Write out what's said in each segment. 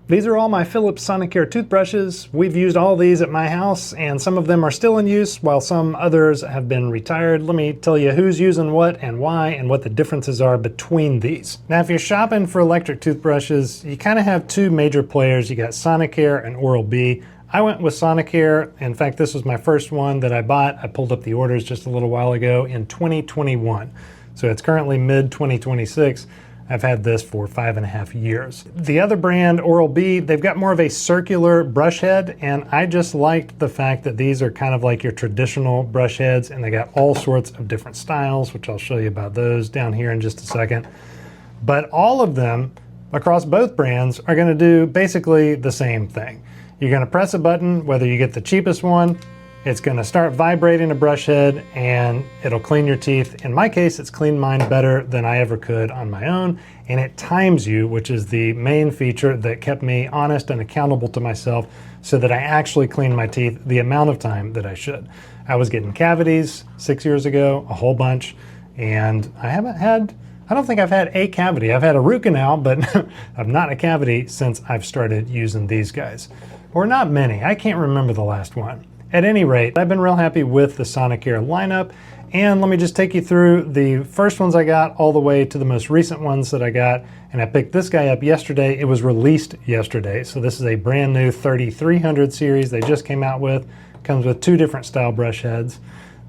These are all my Philips Sonicare toothbrushes. We've used all these at my house, and some of them are still in use while some others have been retired. Let me tell you who's using what and why and what the differences are between these. Now, if you're shopping for electric toothbrushes, you kind of have two major players. You got Sonicare and Oral-B. I went with Sonicare. In fact, this was my first one that I bought. I pulled up the orders just a little while ago in 2021. So it's currently mid-2026. I've had this for 5.5 years. The other brand, Oral-B, they've got more of a circular brush head, and I just liked the fact that these are kind of like your traditional brush heads, and they got all sorts of different styles, which I'll show you about those down here in just a second. But all of them across both brands are gonna do basically the same thing. You're gonna press a button, whether you get the cheapest one, it's gonna start vibrating a brush head and it'll clean your teeth. In my case, it's cleaned mine better than I ever could on my own. And it times you, which is the main feature that kept me honest and accountable to myself so that I actually clean my teeth the amount of time that I should. I was getting cavities 6 years ago, a whole bunch, and I don't think I've had a cavity. I've had a root canal, but I've not a cavity since I've started using these guys. Or not many, I can't remember the last one. At any rate, I've been real happy with the Sonicare lineup, and let me just take you through the first ones I got all the way to the most recent ones that I got. And I picked this guy up yesterday. It was released yesterday. So this is a brand new 3300 series they just came out with. Comes with two different style brush heads.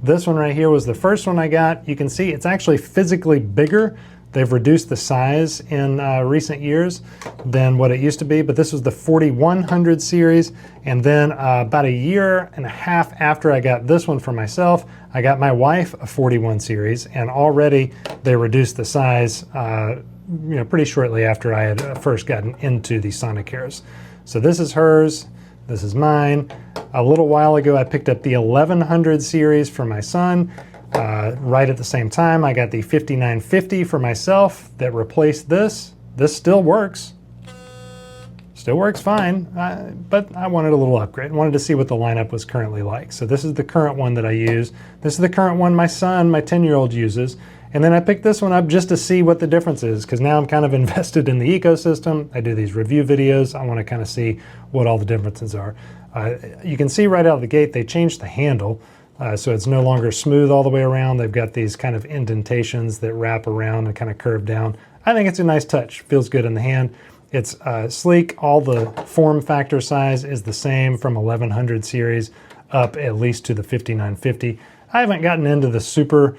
This one right here was the first one I got. You can see it's actually physically bigger. They've reduced the size in recent years than what it used to be, but this was the 4100 series. And then about 1.5 years after I got this one for myself, I got my wife a 41 series, and already they reduced the size pretty shortly after I had first gotten into the Sonicares. So this is hers, this is mine. A little while ago, I picked up the 1100 series for my son. Right at the same time, I got the 5950 for myself that replaced this. This still works. Still works fine, but I wanted a little upgrade. Wanted to see what the lineup was currently like. So this is the current one that I use. This is the current one my son, my 10-year-old, uses. And then I picked this one up just to see what the difference is, because now I'm kind of invested in the ecosystem. I do these review videos. I want to kind of see what all the differences are. You can see right out of the gate, they changed the handle. So it's no longer smooth all the way around. They've got these kind of indentations that wrap around and kind of curve down. I think it's a nice touch. Feels good in the hand. It's sleek. All the form factor size is the same from 1100 series up at least to the 5950. I haven't gotten into the super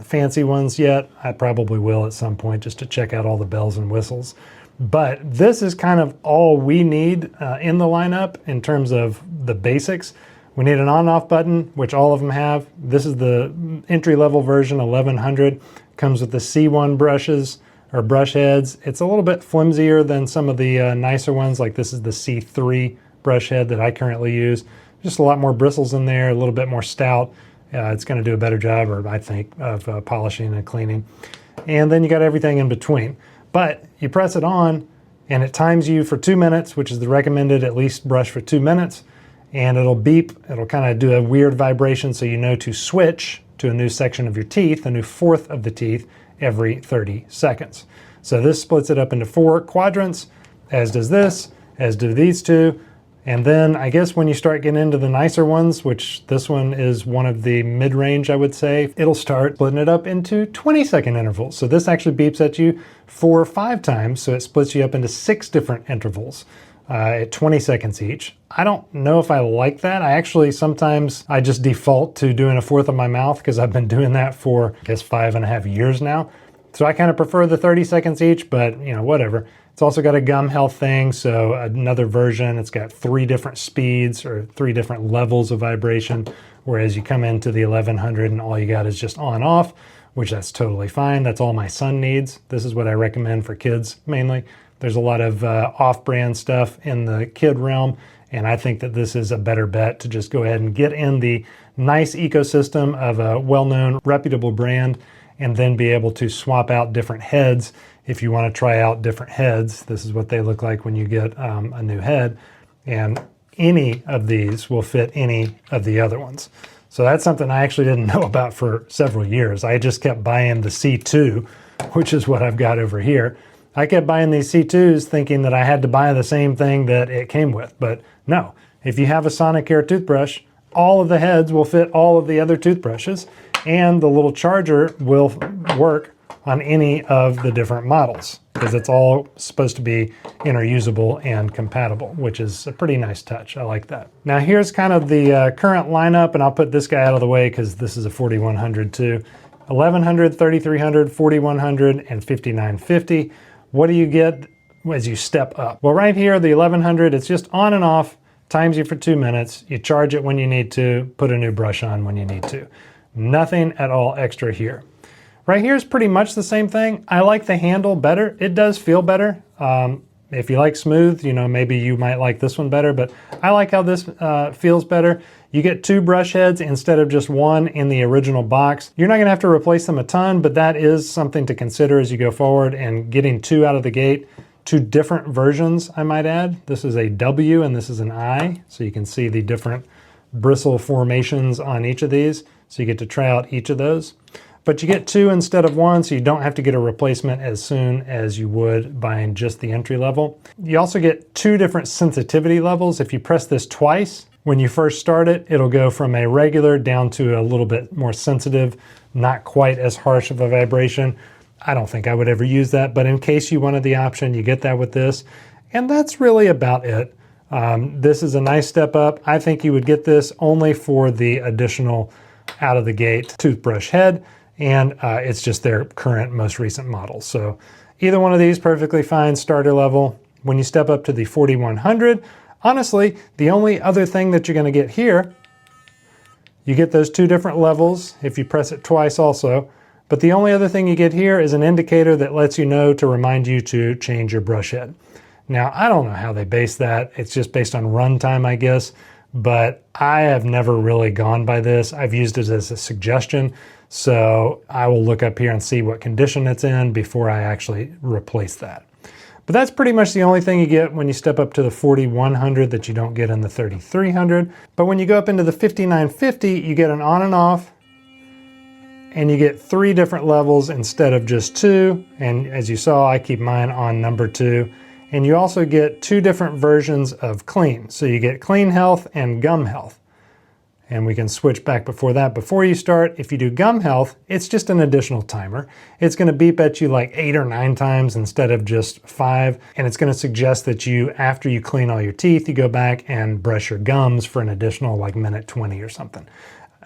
fancy ones yet. I probably will at some point just to check out all the bells and whistles. But this is kind of all we need in the lineup in terms of the basics. We need an on-off button, which all of them have. This is the entry-level version, 1100. Comes with the C1 brushes, or brush heads. It's a little bit flimsier than some of the nicer ones, like this is the C3 brush head that I currently use. Just a lot more bristles in there, a little bit more stout. It's gonna do a better job, or I think, of polishing and cleaning. And then you got everything in between. But you press it on, and it times you for 2 minutes, which is the recommended at least brush for 2 minutes. And it'll beep, it'll kind of do a weird vibration so you know to switch to a new section of your teeth, a new fourth of the teeth, every 30 seconds. So this splits it up into 4 quadrants, as does this, as do these two. And then I guess when you start getting into the nicer ones, which this one is one of the mid-range, I would say, it'll start splitting it up into 20-second intervals. So this actually beeps at you 4 or 5 times, so it splits you up into 6 different intervals. At 20 seconds each. I don't know if I like that. Sometimes I just default to doing a fourth of my mouth because I've been doing that for, I guess, 5.5 years now. So I kind of prefer the 30 seconds each, but whatever. It's also got a gum health thing, so another version. It's got 3 different speeds or 3 different levels of vibration, whereas you come into the 1100 and all you got is just on off, which that's totally fine. That's all my son needs. This is what I recommend for kids mainly. There's a lot of off-brand stuff in the kid realm, and I think that this is a better bet to just go ahead and get in the nice ecosystem of a well-known, reputable brand, and then be able to swap out different heads if you want to try out different heads. This is what they look like when you get a new head, and any of these will fit any of the other ones. So that's something I actually didn't know about for several years. I just kept buying the C2, which is what I've got over here. I kept buying these C2s thinking that I had to buy the same thing that it came with, but no. If you have a Sonicare toothbrush, all of the heads will fit all of the other toothbrushes, and the little charger will work on any of the different models because it's all supposed to be interusable and compatible, which is a pretty nice touch. I like that. Now here's kind of the current lineup, and I'll put this guy out of the way because this is a 4100 too. 1100, 3300, 4100, and 5950. What do you get as you step up? Well, right here, the 1100, it's just on and off, times you for 2 minutes. You charge it when you need to, put a new brush on when you need to. Nothing at all extra here. Right here is pretty much the same thing. I like the handle better. It does feel better. If you like smooth, you know, maybe you might like this one better, but I like how this feels better. You get 2 brush heads instead of just 1 in the original box. You're not gonna have to replace them a ton, but that is something to consider as you go forward, and getting 2 out of the gate. 2 different versions, I might add. This is a W and this is an I, so you can see the different bristle formations on each of these, so you get to try out each of those. But you get 2 instead of 1, so you don't have to get a replacement as soon as you would buying just the entry level. You also get 2 different sensitivity levels. If you press this twice, when you first start it, it'll go from a regular down to a little bit more sensitive, not quite as harsh of a vibration. I don't think I would ever use that, but in case you wanted the option, you get that with this. And that's really about it. This is a nice step up. I think you would get this only for the additional out of the gate toothbrush head, and it's just their current most recent model. So either one of these, perfectly fine, starter level. When you step up to the 4100, honestly, the only other thing that you're gonna get here, you get those 2 different levels if you press it twice also, but the only other thing you get here is an indicator that lets you know to remind you to change your brush head. Now, I don't know how they base that. It's just based on runtime, I guess, but I have never really gone by this. I've used it as a suggestion, so I will look up here and see what condition it's in before I actually replace that. But that's pretty much the only thing you get when you step up to the 4100 that you don't get in the 3300. But when you go up into the 5950, you get an on and off, and you get 3 different levels instead of just 2. And as you saw, I keep mine on number 2. And you also get 2 different versions of clean. So you get clean health and gum health. And we can switch back before that. Before you start, if you do gum health, it's just an additional timer. It's gonna beep at you like 8 or 9 times instead of just 5. And it's gonna suggest that you, after you clean all your teeth, you go back and brush your gums for an additional like minute 20 or something.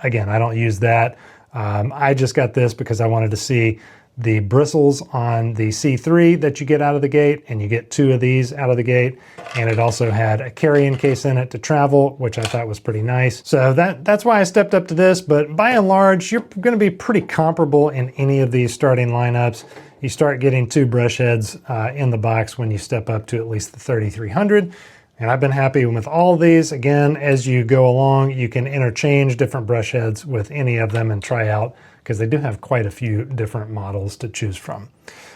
Again, I don't use that. I just got this because I wanted to see the bristles on the C3 that you get out of the gate, and you get 2 of these out of the gate. And it also had a carrying case in it to travel, which I thought was pretty nice. So that's why I stepped up to this, but by and large, you're gonna be pretty comparable in any of these starting lineups. You start getting 2 brush heads in the box when you step up to at least the 3300. And I've been happy with all these. Again, as you go along, you can interchange different brush heads with any of them and try out, because they do have quite a few different models to choose from.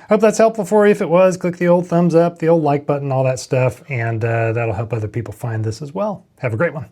Hope that's helpful for you. If it was, click the old thumbs up, the old like button, all that stuff, and that'll help other people find this as well. Have a great one.